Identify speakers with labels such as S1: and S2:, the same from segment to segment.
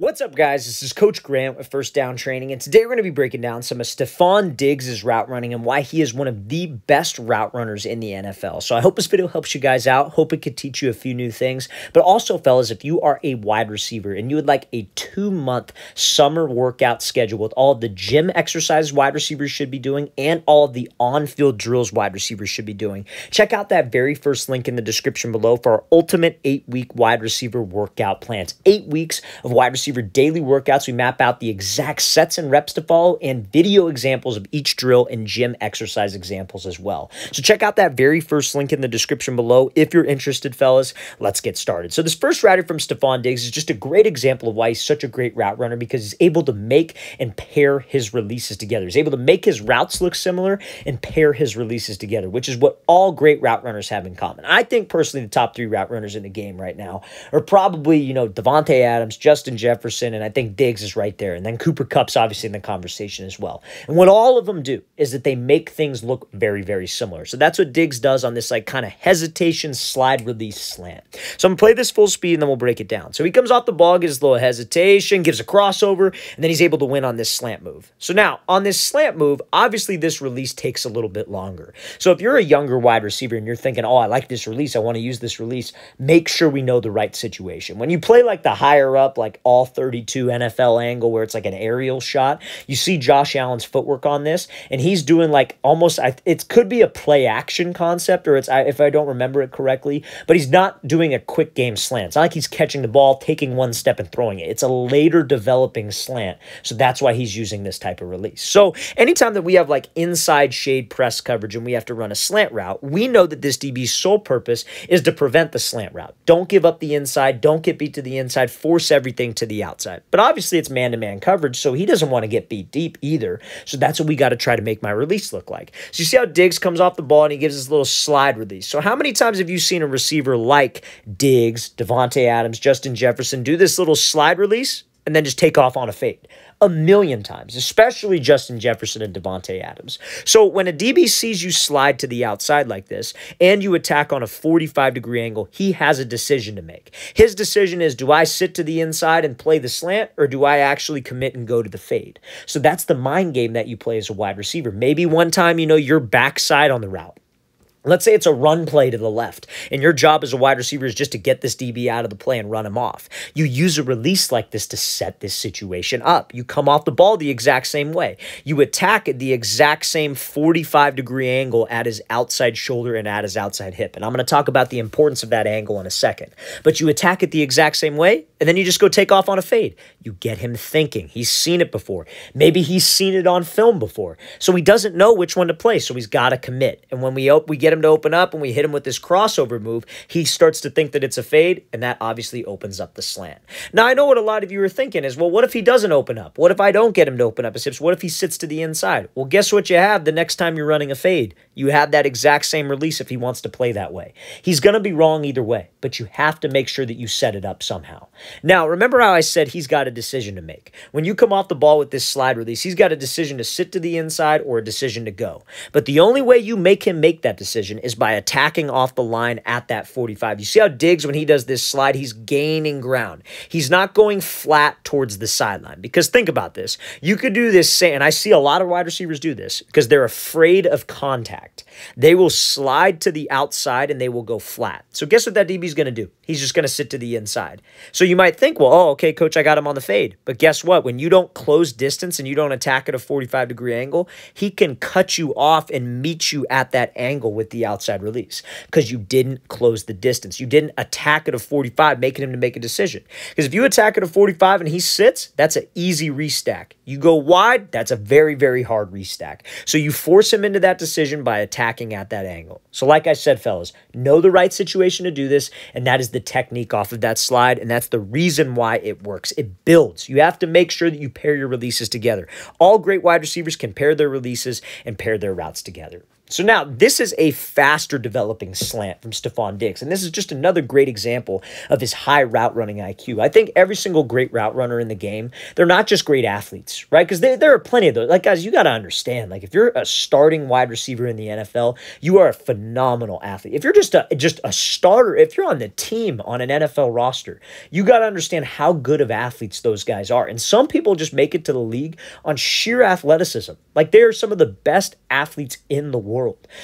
S1: What's up, guys? This is Coach Grant with First Down Training, and today we're going to be breaking down some of Stefon Diggs' route running and why he is one of the best route runners in the NFL. So I hope this video helps you guys out. Hope it could teach you a few new things. But also, fellas, if you are a wide receiver and you would like a 2-month summer workout schedule with all of the gym exercises wide receivers should be doing and all of the on-field drills wide receivers should be doing, check out that very first link in the description below for our ultimate 8-week wide receiver workout plans. 8 weeks of wide receiver daily workouts. We map out the exact sets and reps to follow and video examples of each drill and gym exercise examples as well. So check out that very first link in the description below if you're interested, fellas. Let's get started. So this first route from Stefon Diggs is just a great example of why he's such a great route runner, because he's able to make and pair his releases together. He's able to make his routes look similar and pair his releases together, which is what all great route runners have in common. I think personally the top 3 route runners in the game right now are probably, Davante Adams, Justin Jefferson, and I think Diggs is right there. And then Cooper Kupp's obviously in the conversation as well. And what all of them do is that they make things look very, very similar. So that's what Diggs does on this kind of hesitation slide release slant. So I'm going to play this full speed and then we'll break it down. So he comes off the ball, gives a little hesitation, gives a crossover, and then he's able to win on this slant move. So now on this slant move, obviously this release takes a little bit longer. So if you're a younger wide receiver and you're thinking, oh, I like this release, I want to use this release, make sure we know the right situation. When you play like the higher up, like all 32 NFL angle where it's like an aerial shot, you see Josh Allen's footwork on this, and he's doing like almost, it could be a play action concept, or it's, if I don't remember it correctly, but he's not doing a quick game slant. It's not like he's catching the ball, taking one step and throwing it. It's a later developing slant. So that's why he's using this type of release. So anytime that we have like inside shade press coverage and we have to run a slant route, we know that this DB's sole purpose is to prevent the slant route. Don't give up the inside. Don't get beat to the inside. Force everything to the outside. But obviously it's man-to-man coverage, so he doesn't want to get beat deep either. So that's what we got to try to make my release look like. So you see how Diggs comes off the ball and he gives this little slide release. So how many times have you seen a receiver like Diggs, Davante Adams, Justin Jefferson do this little slide release and then just take off on a fade? A million times, especially Justin Jefferson and Davante Adams. So when a DB sees you slide to the outside like this and you attack on a 45-degree angle, he has a decision to make. His decision is, do I sit to the inside and play the slant, or do I actually commit and go to the fade? So that's the mind game that you play as a wide receiver. Maybe one time, you're backside on the route. Let's say it's a run play to the left, and your job as a wide receiver is just to get this DB out of the play and run him off. You use a release like this to set this situation up. You come off the ball the exact same way. You attack at the exact same 45-degree angle at his outside shoulder and at his outside hip. And I'm going to talk about the importance of that angle in a second. But you attack it the exact same way, and then you just go take off on a fade. You get him thinking. He's seen it before. Maybe he's seen it on film before. So he doesn't know which one to play, so he's got to commit. And when we get him to open up and we hit him with this crossover move, he starts to think that it's a fade, and that obviously opens up the slant. Now, I know what a lot of you are thinking is, well, what if he doesn't open up? What if I don't get him to open up his hips? What if he sits to the inside? Well, guess what you have the next time you're running a fade? You have that exact same release if he wants to play that way. He's going to be wrong either way, but you have to make sure that you set it up somehow. Now, remember how I said he's got a decision to make. When you come off the ball with this slide release, he's got a decision to sit to the inside or a decision to go. But the only way you make him make that decision is by attacking off the line at that 45. You see how Diggs, when he does this slide, he's gaining ground. He's not going flat towards the sideline. Because think about this. You could do this, and I see a lot of wide receivers do this because they're afraid of contact. They will slide to the outside and they will go flat. So guess what that DB is going to do? He's just going to sit to the inside. So you might think, well, oh, okay, coach, I got him on the fade. But guess what? When you don't close distance and you don't attack at a 45-degree angle, he can cut you off and meet you at that angle with the outside release because you didn't close the distance. You didn't attack at a 45, making him to make a decision. Because if you attack at a 45 and he sits, that's an easy restack. You go wide, that's a very, very hard restack. So you force him into that decision by attacking at that angle. So like I said, fellas, know the right situation to do this, and that is the technique off of that slide, and that's the reason why it works. It builds. You have to make sure that you pair your releases together. All great wide receivers can pair their releases and pair their routes together. So now this is a faster developing slant from Stefon Diggs. And this is just another great example of his high route running IQ. I think every single great route runner in the game, they're not just great athletes, right? Because there are plenty of those. Like, guys, you got to understand, like, if you're a starting wide receiver in the NFL, you are a phenomenal athlete. If you're just a starter, if you're on the team on an NFL roster, you got to understand how good of athletes those guys are. And some people just make it to the league on sheer athleticism. Like, they are some of the best athletes in the world.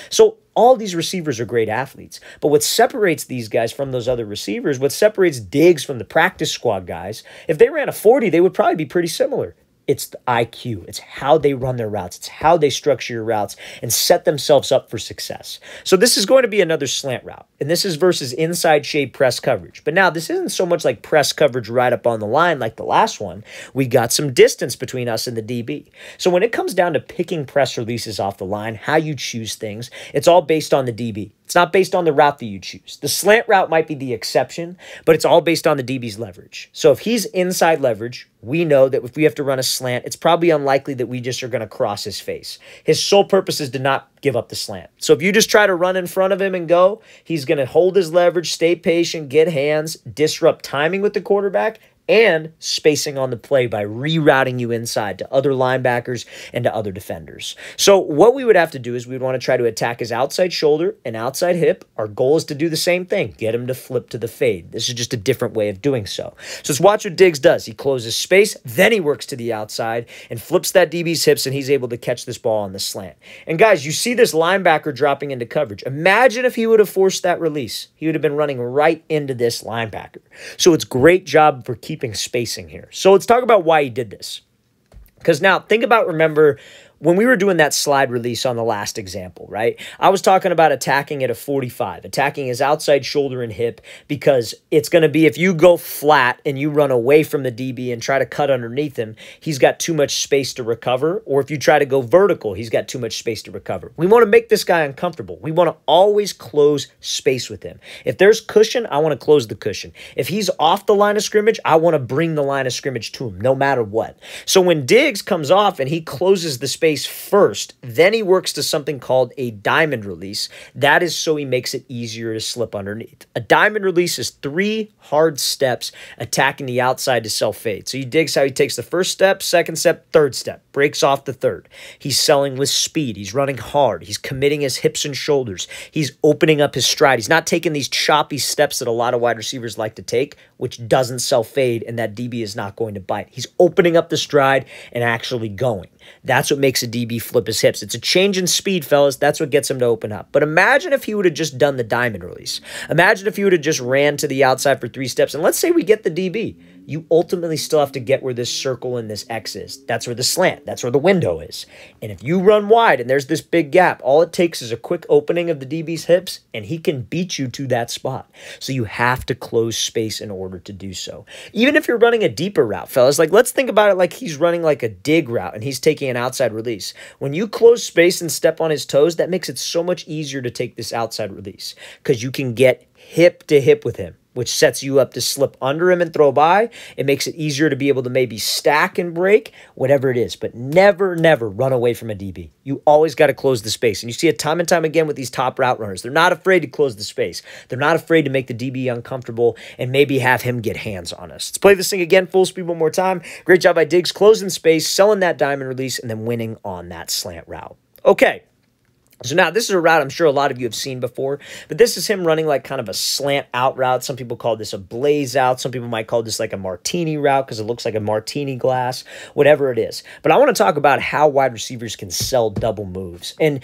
S1: So all these receivers are great athletes. But what separates these guys from those other receivers, what separates Diggs from the practice squad guys, if they ran a 40, they would probably be pretty similar. It's the IQ. It's how they run their routes. It's how they structure your routes and set themselves up for success. So this is going to be another slant route. And this is versus inside shade press coverage. But now this isn't so much like press coverage right up on the line like the last one. We got some distance between us and the DB. So when it comes down to picking press releases off the line, how you choose things, it's all based on the DB. It's not based on the route that you choose. The slant route might be the exception, but it's all based on the DB's leverage. So if he's inside leverage, we know that if we have to run a slant, it's probably unlikely that we just are going to cross his face. His sole purpose is to not give up the slant. So if you just try to run in front of him and go, he's going to hold his leverage, stay patient, get hands, disrupt timing with the quarterback, and spacing on the play by rerouting you inside to other linebackers and to other defenders. So what we would have to do is we'd want to try to attack his outside shoulder and outside hip. Our goal is to do the same thing, get him to flip to the fade. This is just a different way of doing so. So let's watch what Diggs does. He closes space, then he works to the outside and flips that DB's hips, and he's able to catch this ball on the slant. And guys, you see this linebacker dropping into coverage. Imagine if he would have forced that release. He would have been running right into this linebacker. So it's great job for keeping spacing here. So let's talk about why he did this. Because now remember when we were doing that slide release on the last example, right? I was talking about attacking at a 45, attacking his outside shoulder and hip, because it's going to be, if you go flat and you run away from the DB and try to cut underneath him, he's got too much space to recover. Or if you try to go vertical, he's got too much space to recover. We want to make this guy uncomfortable. We want to always close space with him. If there's cushion, I want to close the cushion. If he's off the line of scrimmage, I want to bring the line of scrimmage to him, no matter what. So when Diggs comes off and he closes the space first, then he works to something called a diamond release. That is so he makes it easier to slip underneath. A diamond release is 3 hard steps attacking the outside to self-fade. So you Diggs how he takes the first step, second step, third step, breaks off the third. He's selling with speed. He's running hard. He's committing his hips and shoulders. He's opening up his stride. He's not taking these choppy steps that a lot of wide receivers like to take, which doesn't self-fade, and that DB is not going to bite. He's opening up the stride and actually going. That's what makes a DB flip his hips. It's a change in speed, fellas. That's what gets him to open up. But imagine if he would have just done the diamond release. Imagine if he would have just ran to the outside for 3 steps. And let's say we get the DB. You ultimately still have to get where this circle and this X is. That's where the slant, that's where the window is. And if you run wide and there's this big gap, all it takes is a quick opening of the DB's hips and he can beat you to that spot. So you have to close space in order to do so. Even if you're running a deeper route, fellas, like let's think about it like he's running like a dig route and he's taking an outside release. When you close space and step on his toes, that makes it so much easier to take this outside release because you can get hip to hip with him, which sets you up to slip under him and throw by. It makes it easier to be able to maybe stack and break, whatever it is. But never, never run away from a DB. You always got to close the space. And you see it time and time again with these top route runners. They're not afraid to close the space. They're not afraid to make the DB uncomfortable and maybe have him get hands on us. Let's play this thing again, full speed one more time. Great job by Diggs, closing space, selling that diamond release, and then winning on that slant route. Okay. So now this is a route I'm sure a lot of you have seen before, but this is him running like kind of a slant out route. Some people call this a blaze out. Some people might call this like a martini route because it looks like a martini glass, whatever it is. But I want to talk about how wide receivers can sell double moves. And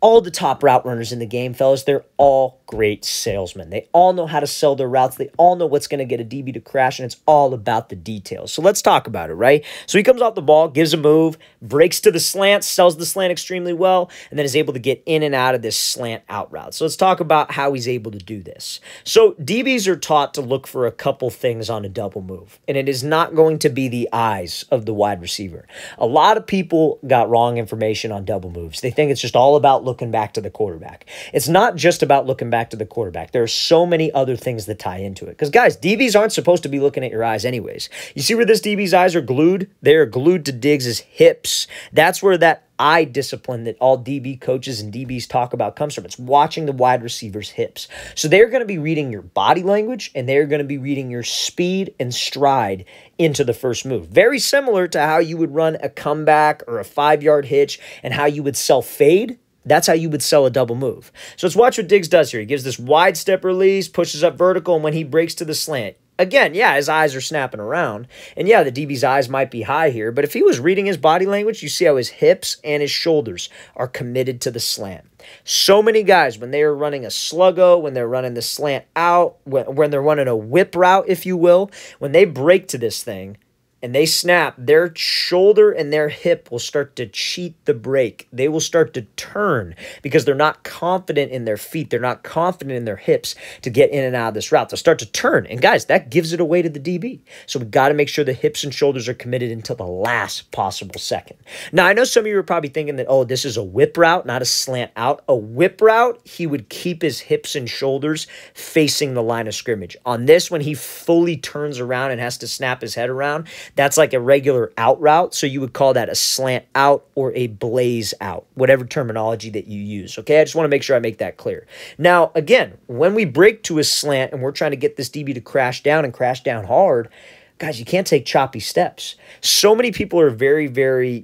S1: all the top route runners in the game, fellas, they're all great salesmen. They all know how to sell their routes. They all know what's going to get a DB to crash, and it's all about the details. So let's talk about it, right? So he comes off the ball, gives a move, breaks to the slant, sells the slant extremely well, and then is able to get in and out of this slant out route. So let's talk about how he's able to do this. So DBs are taught to look for a couple things on a double move, and it is not going to be the eyes of the wide receiver. A lot of people got wrong information on double moves. They think it's just all about looking looking back to the quarterback. It's not just about looking back to the quarterback. There are so many other things that tie into it. Because, guys, DBs aren't supposed to be looking at your eyes anyways. You see where this DB's eyes are glued? They are glued to Diggs' hips. That's where that eye discipline that all DB coaches and DBs talk about comes from. It's watching the wide receiver's hips. So they're going to be reading your body language, and they're going to be reading your speed and stride into the first move. Very similar to how you would run a comeback or a 5-yard hitch and how you would sell fade. That's how you would sell a double move. So let's watch what Diggs does here. He gives this wide step release, pushes up vertical, and when he breaks to the slant, again, yeah, his eyes are snapping around. And yeah, the DB's eyes might be high here, but if he was reading his body language, you see how his hips and his shoulders are committed to the slant. So many guys, when they are running a sluggo, when they're running the slant out, when they're running a whip route, if you will, when they break to this thing, and they snap, their shoulder and their hip will start to cheat the break. They will start to turn because they're not confident in their feet. They're not confident in their hips to get in and out of this route. They'll start to turn. And guys, that gives it away to the DB. So we've got to make sure the hips and shoulders are committed until the last possible second. Now, I know some of you are probably thinking that, oh, this is a whip route, not a slant out. A whip route, he would keep his hips and shoulders facing the line of scrimmage. On this, when he fully turns around and has to snap his head around, that's like a regular out route, so you would call that a slant out or a blaze out, whatever terminology that you use, okay? I just want to make sure I make that clear. Now, again, when we break to a slant and we're trying to get this DB to crash down and crash down hard, guys, you can't take choppy steps. So many people are very, very,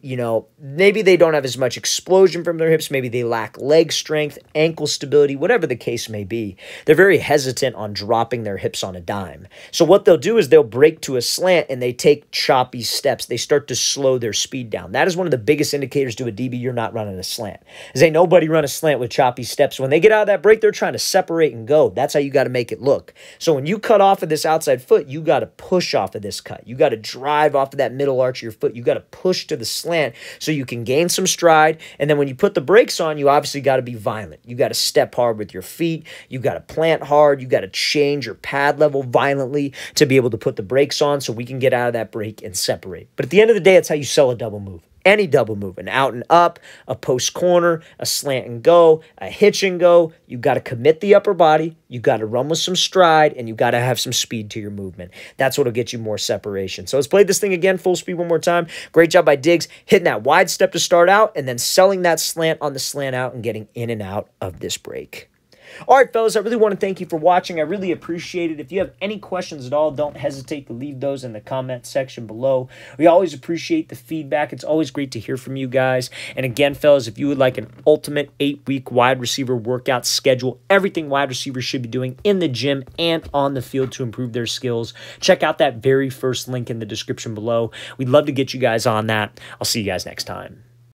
S1: maybe they don't have as much explosion from their hips. Maybe they lack leg strength, ankle stability, whatever the case may be. They're very hesitant on dropping their hips on a dime. So what they'll do is they'll break to a slant and they take choppy steps. They start to slow their speed down. That is one of the biggest indicators to a DB you're not running a slant. Because ain't nobody run a slant with choppy steps. When they get out of that break, they're trying to separate and go. That's how you got to make it look. So when you cut off of this outside foot, you got to push off of this cut. You got to drive off of that middle arch of your foot. You got to push to the slant so you can gain some stride. And then when you put the brakes on, you obviously got to be violent. You got to step hard with your feet. You got to plant hard. You got to change your pad level violently to be able to put the brakes on so we can get out of that break and separate. But at the end of the day, that's how you sell a double move. Any double move, an out and up, a post corner, a slant and go, a hitch and go. You got to commit the upper body. You got to run with some stride, and you got to have some speed to your movement. That's what will get you more separation. So let's play this thing again, full speed one more time. Great job by Diggs, hitting that wide step to start out, and then selling that slant on the slant out and getting in and out of this break. All right, fellas, I really want to thank you for watching. I really appreciate it. If you have any questions at all, don't hesitate to leave those in the comment section below. We always appreciate the feedback. It's always great to hear from you guys. And again, fellas, if you would like an ultimate 8-week wide receiver workout schedule, everything wide receivers should be doing in the gym and on the field to improve their skills, check out that very first link in the description below. We'd love to get you guys on that. I'll see you guys next time.